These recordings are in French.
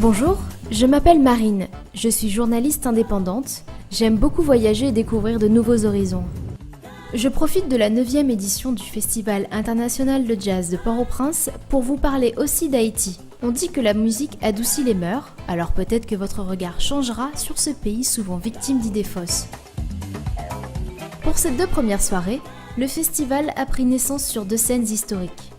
Bonjour, je m'appelle Marine, je suis journaliste indépendante, j'aime beaucoup voyager et découvrir de nouveaux horizons. Je profite de la 9e édition du Festival international de jazz de Port-au-Prince pour vous parler aussi d'Haïti. On dit que la musique adoucit les mœurs, alors peut-être que votre regard changera sur ce pays souvent victime d'idées fausses. Pour ces 2 premières soirées, le festival a pris naissance sur 2 scènes historiques.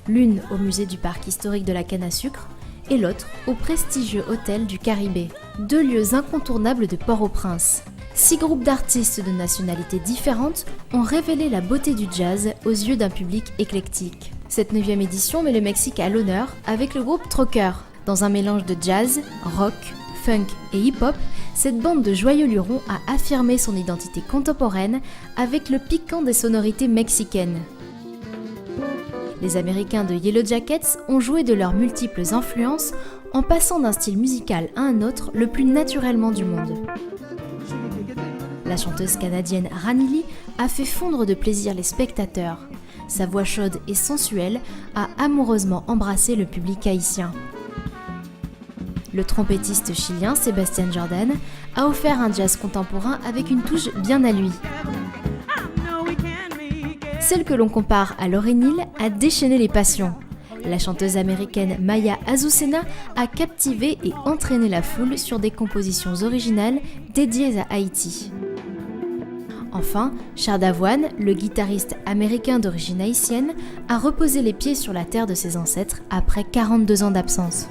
L'une au musée du parc historique de la canne à sucre et l'autre au prestigieux hôtel du Caribé, 2 lieux incontournables de Port-au-Prince. 6 groupes d'artistes de nationalités différentes ont révélé la beauté du jazz aux yeux d'un public éclectique. Cette 9e édition met le Mexique à l'honneur avec le groupe Trocker. Dans un mélange de jazz, rock, funk et hip-hop, cette bande de joyeux lurons a affirmé son identité contemporaine avec le piquant des sonorités mexicaines. Les Américains de Yellow Jackets ont joué de leurs multiples influences en passant d'un style musical à un autre le plus naturellement du monde. La chanteuse canadienne Ranili a fait fondre de plaisir les spectateurs. Sa voix chaude et sensuelle a amoureusement embrassé le public haïtien. Le trompettiste chilien Sébastien Jordan a offert un jazz contemporain avec une touche bien à lui. Celle que l'on compare à Lauryn Hill a déchaîné les passions. La chanteuse américaine Maya Azucena a captivé et entraîné la foule sur des compositions originales dédiées à Haïti. Enfin, Char Davoine, le guitariste américain d'origine haïtienne, a reposé les pieds sur la terre de ses ancêtres après 42 ans d'absence.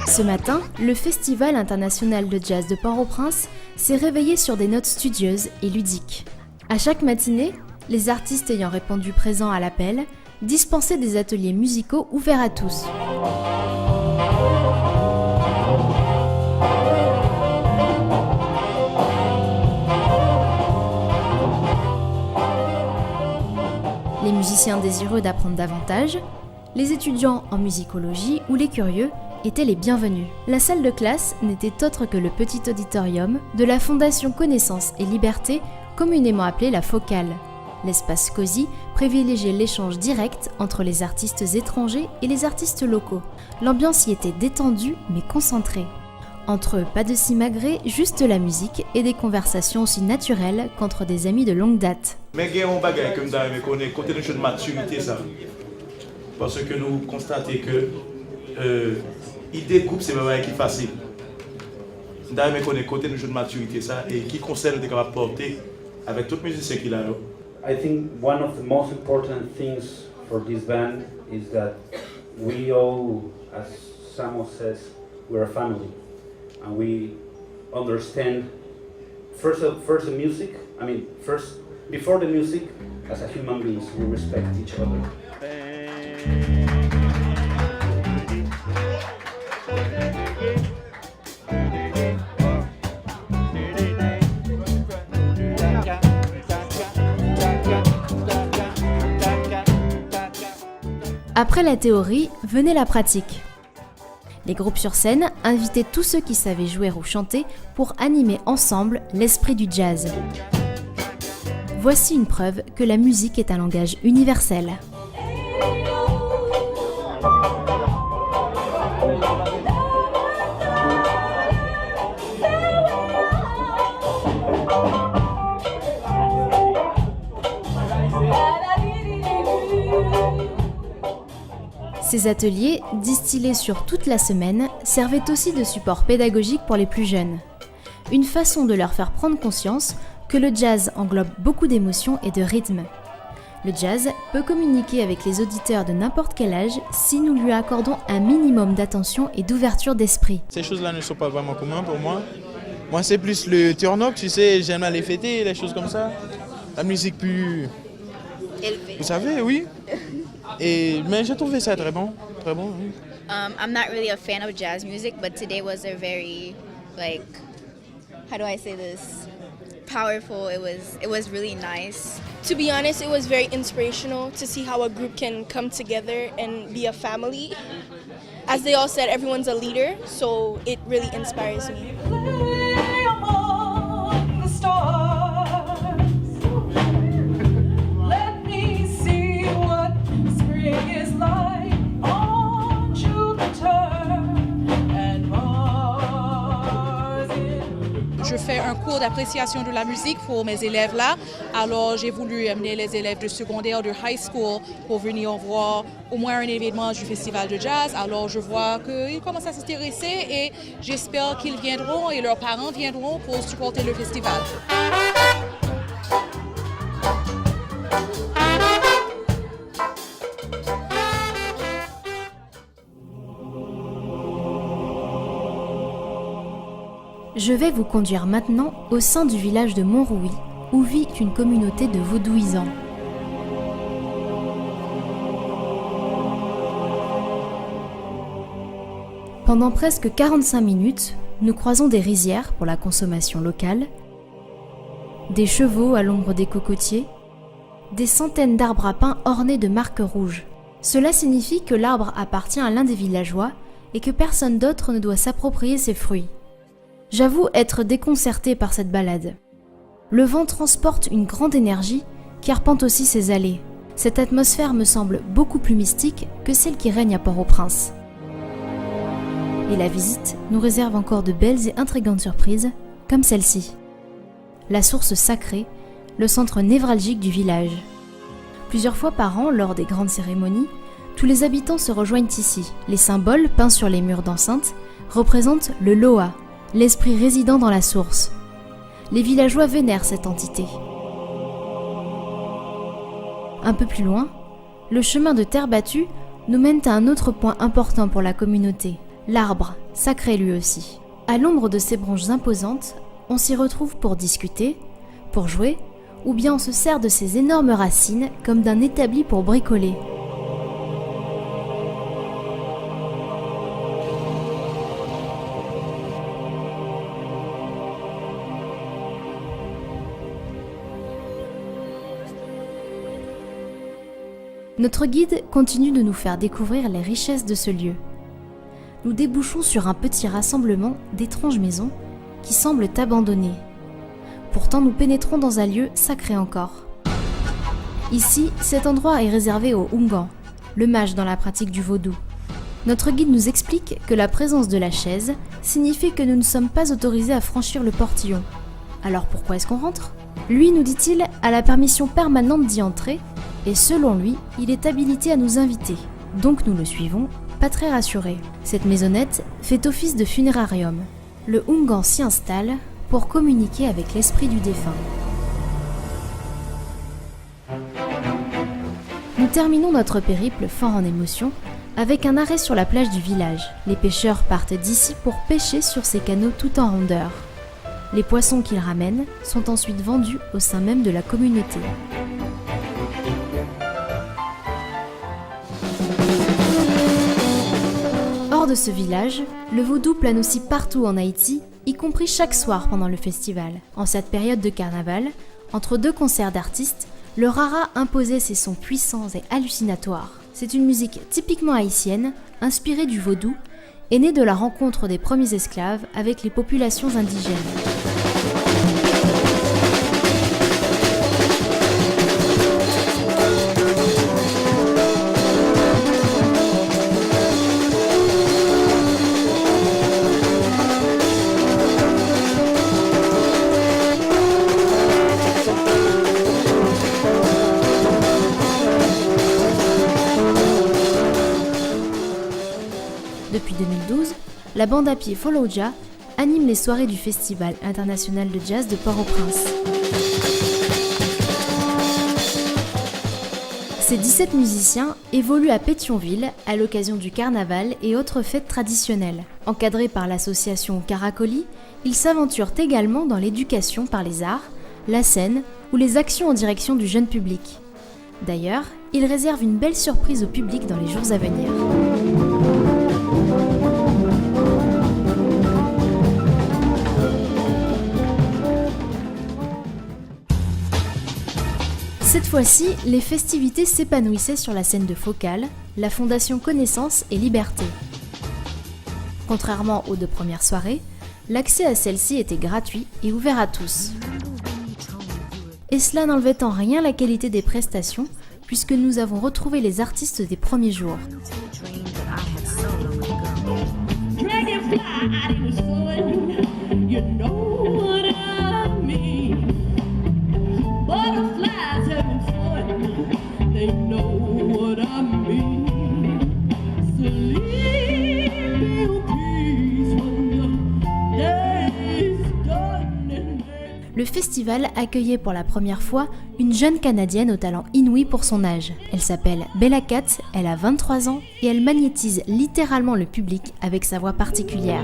Ce matin, le Festival international de jazz de Port-au-Prince s'est réveillé sur des notes studieuses et ludiques. À chaque matinée, les artistes ayant répondu présents à l'appel dispensaient des ateliers musicaux ouverts à tous. Les musiciens désireux d'apprendre davantage, les étudiants en musicologie ou les curieux étaient les bienvenus. La salle de classe n'était autre que le petit auditorium de la Fondation Connaissance et Liberté, communément appelée la Focale. L'espace cosy privilégiait l'échange direct entre les artistes étrangers et les artistes locaux. L'ambiance y était détendue mais concentrée. Entre eux, pas de simagrée, juste la musique et des conversations aussi naturelles qu'entre des amis de longue date. Mais il y a un bagage comme ça, mais qu'on est côté de jeu de maturité ça. Parce que nous constatons que l'idée de groupe c'est pas qui est facile. D'ailleurs, mais qu'on est côté de jeu de maturité ça et qui concerne de capable porter avec tous les musiciens qu'il a là. I think one of the most important things for this band is that we all, as Samo says, we're a family, and we understand first the music. I mean, first before the music, as a human beings, we respect each other. Après la théorie, venait la pratique. Les groupes sur scène invitaient tous ceux qui savaient jouer ou chanter pour animer ensemble l'esprit du jazz. Voici une preuve que la musique est un langage universel. Ces ateliers, distillés sur toute la semaine, servaient aussi de support pédagogique pour les plus jeunes. Une façon de leur faire prendre conscience que le jazz englobe beaucoup d'émotions et de rythmes. Le jazz peut communiquer avec les auditeurs de n'importe quel âge si nous lui accordons un minimum d'attention et d'ouverture d'esprit. Ces choses-là ne sont pas vraiment communes pour moi. Moi, c'est plus le turn-up, tu sais, j'aime aller fêter, les choses comme ça. La musique plus élevé. Vous savez, oui. Mais j'ai trouvé ça très bon. Très bon, oui. I'm not really a fan of jazz music, but today was a very, like, how do I say this? Powerful. It was really nice. To be honest, it was very inspirational to see how a group can come together and be a family. As they all said, everyone's a leader, so it really inspires me. Play among the stars. Let me see what spring is like on Jupiter and Mars. Je fais un cours d'appréciation de la musique pour mes élèves là. Alors j'ai voulu amener les élèves de secondaire, de high school pour venir voir au moins un événement du festival de jazz. Alors je vois qu'ils commencent à s'intéresser et j'espère qu'ils viendront et leurs parents viendront pour supporter le festival. Je vais vous conduire maintenant au sein du village de Montrouy, où vit une communauté de vaudouisants. Pendant presque 45 minutes, nous croisons des rizières pour la consommation locale, des chevaux à l'ombre des cocotiers, des centaines d'arbres à pin ornés de marques rouges. Cela signifie que l'arbre appartient à l'un des villageois et que personne d'autre ne doit s'approprier ses fruits. J'avoue être déconcertée par cette balade. Le vent transporte une grande énergie qui arpente aussi ses allées. Cette atmosphère me semble beaucoup plus mystique que celle qui règne à Port-au-Prince. Et la visite nous réserve encore de belles et intrigantes surprises, comme celle-ci. La source sacrée, le centre névralgique du village. Plusieurs fois par an, lors des grandes cérémonies, tous les habitants se rejoignent ici. Les symboles peints sur les murs d'enceinte représentent le Loa, l'esprit résident dans la source. Les villageois vénèrent cette entité. Un peu plus loin, le chemin de terre battue nous mène à un autre point important pour la communauté, l'arbre, sacré lui aussi. À l'ombre de ses branches imposantes, on s'y retrouve pour discuter, pour jouer, ou bien on se sert de ses énormes racines comme d'un établi pour bricoler. Notre guide continue de nous faire découvrir les richesses de ce lieu. Nous débouchons sur un petit rassemblement d'étranges maisons qui semblent abandonnées. Pourtant, nous pénétrons dans un lieu sacré encore. Ici, cet endroit est réservé aux Oungans, le mage dans la pratique du vaudou. Notre guide nous explique que la présence de la chaise signifie que nous ne sommes pas autorisés à franchir le portillon. Alors pourquoi est-ce qu'on rentre ? Lui, nous dit-il, a la permission permanente d'y entrer, et selon lui, il est habilité à nous inviter. Donc nous le suivons, pas très rassurés. Cette maisonnette fait office de funérarium. Le Oungan s'y installe pour communiquer avec l'esprit du défunt. Nous terminons notre périple fort en émotion avec un arrêt sur la plage du village. Les pêcheurs partent d'ici pour pêcher sur ces canaux tout en rondeur. Les poissons qu'ils ramènent sont ensuite vendus au sein même de la communauté. Hors de ce village, le vaudou plane aussi partout en Haïti, y compris chaque soir pendant le festival. En cette période de carnaval, entre deux concerts d'artistes, le rara imposait ses sons puissants et hallucinatoires. C'est une musique typiquement haïtienne, inspirée du vaudou, et née de la rencontre des premiers esclaves avec les populations indigènes. Depuis 2012, la bande à pied Fallujah anime les soirées du Festival international de jazz de Port-au-Prince. Ces 17 musiciens évoluent à Pétionville à l'occasion du carnaval et autres fêtes traditionnelles. Encadrés par l'association Caracoli, ils s'aventurent également dans l'éducation par les arts, la scène ou les actions en direction du jeune public. D'ailleurs, il réserve une belle surprise au public dans les jours à venir. Cette fois-ci, les festivités s'épanouissaient sur la scène de Focal, la Fondation Connaissance et Liberté. Contrairement aux 2 premières soirées, l'accès à celle-ci était gratuit et ouvert à tous. Et cela n'enlevait en rien la qualité des prestations, puisque nous avons retrouvé les artistes des premiers jours. Le festival accueillait pour la première fois une jeune Canadienne au talent inouï pour son âge. Elle s'appelle Bella Cat, elle a 23 ans et elle magnétise littéralement le public avec sa voix particulière.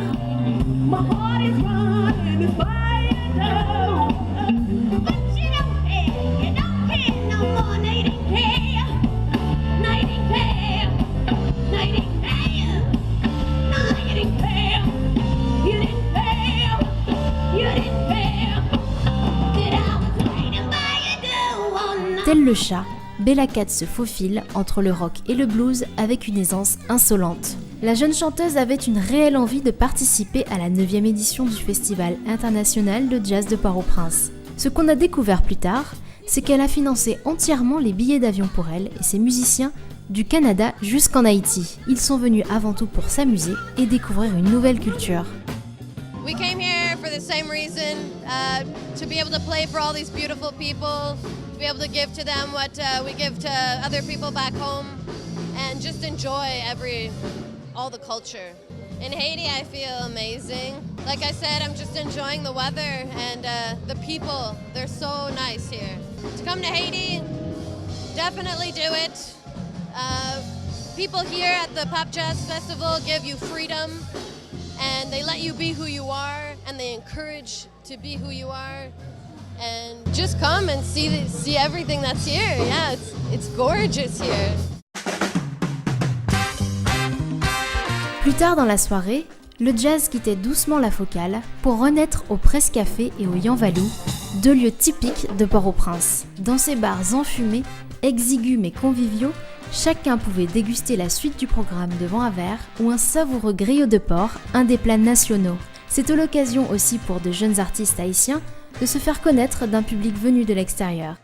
Tel le chat, Bella Cat se faufile entre le rock et le blues avec une aisance insolente. La jeune chanteuse avait une réelle envie de participer à la 9e édition du Festival international de jazz de Port-au-Prince. Ce qu'on a découvert plus tard, c'est qu'elle a financé entièrement les billets d'avion pour elle et ses musiciens du Canada jusqu'en Haïti. Ils sont venus avant tout pour s'amuser et découvrir une nouvelle culture. We came here for the same reason, to be able to play for all these beautiful people, to be able to give to them what we give to other people back home, and just enjoy all the culture. In Haiti, I feel amazing. Like I said, I'm just enjoying the weather and the people. They're so nice here. To come to Haiti, definitely do it. People here at the Pop Jazz Festival give you freedom. And they let you be who you are, and they encourage to be who you are. And just come and see everything that's here. Yeah, it's gorgeous here. Plus tard dans la soirée, le jazz quittait doucement la Focale pour renaître au Presse Café et au Yanvalou, 2 lieux typiques de Port-au-Prince. Dans ces bars enfumés, exigus mais conviviaux, chacun pouvait déguster la suite du programme devant un verre ou un savoureux griot de porc, un des plats nationaux. C'était l'occasion aussi pour de jeunes artistes haïtiens de se faire connaître d'un public venu de l'extérieur.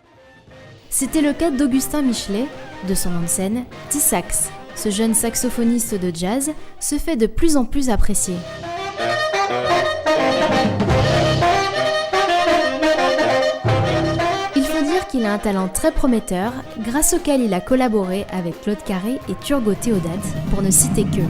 C'était le cas d'Augustin Michelet, de son nom de scène, T-Sax. Ce jeune saxophoniste de jazz se fait de plus en plus apprécier. Il a un talent très prometteur, grâce auquel il a collaboré avec Claude Carré et Turgot Théodate, pour ne citer qu'eux.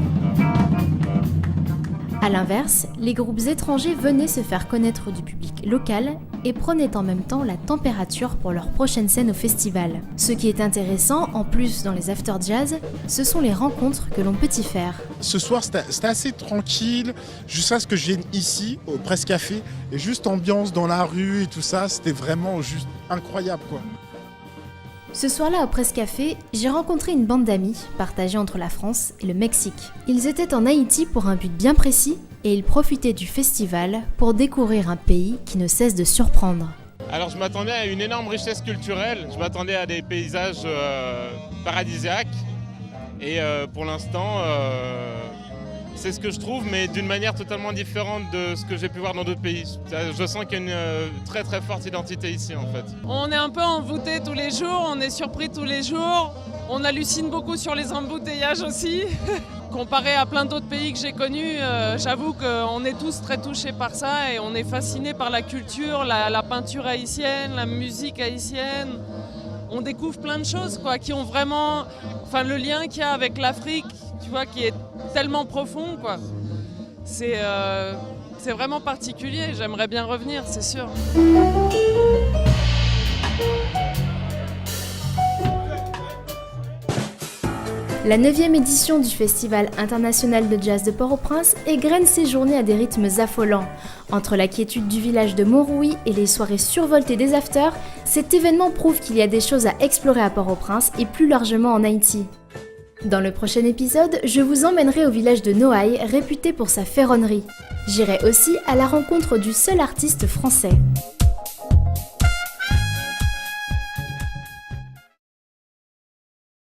A l'inverse, les groupes étrangers venaient se faire connaître du public local et prenaient en même temps la température pour leur prochaine scène au festival. Ce qui est intéressant, en plus dans les after jazz, ce sont les rencontres que l'on peut y faire. Ce soir, c'était assez tranquille, jusqu'à ce que je vienne ici, au Presse Café, et juste ambiance dans la rue et tout ça, c'était vraiment juste incroyable, quoi. Ce soir-là, au Presse Café, j'ai rencontré une bande d'amis, partagée entre la France et le Mexique. Ils étaient en Haïti pour un but bien précis, et ils profitaient du festival pour découvrir un pays qui ne cesse de surprendre. Alors je m'attendais à une énorme richesse culturelle, je m'attendais à des paysages paradisiaques, et pour l'instant, c'est ce que je trouve, mais d'une manière totalement différente de ce que j'ai pu voir dans d'autres pays. Je sens qu'il y a une très très forte identité ici en fait. On est un peu envoûtés tous les jours, on est surpris tous les jours. On hallucine beaucoup sur les embouteillages aussi. Comparé à plein d'autres pays que j'ai connus, j'avoue qu'on est tous très touchés par ça et on est fascinés par la culture, la peinture haïtienne, la musique haïtienne. On découvre plein de choses quoi, qui ont vraiment, enfin le lien qu'il y a avec l'Afrique, tu vois, qui est tellement profond quoi. C'est vraiment particulier. J'aimerais bien revenir, c'est sûr. La 9e édition du Festival international de jazz de Port-au-Prince égrène ses journées à des rythmes affolants. Entre la quiétude du village de Montrouy et les soirées survoltées des afters, cet événement prouve qu'il y a des choses à explorer à Port-au-Prince et plus largement en Haïti. Dans le prochain épisode, je vous emmènerai au village de Noailles, réputé pour sa ferronnerie. J'irai aussi à la rencontre du seul artiste français.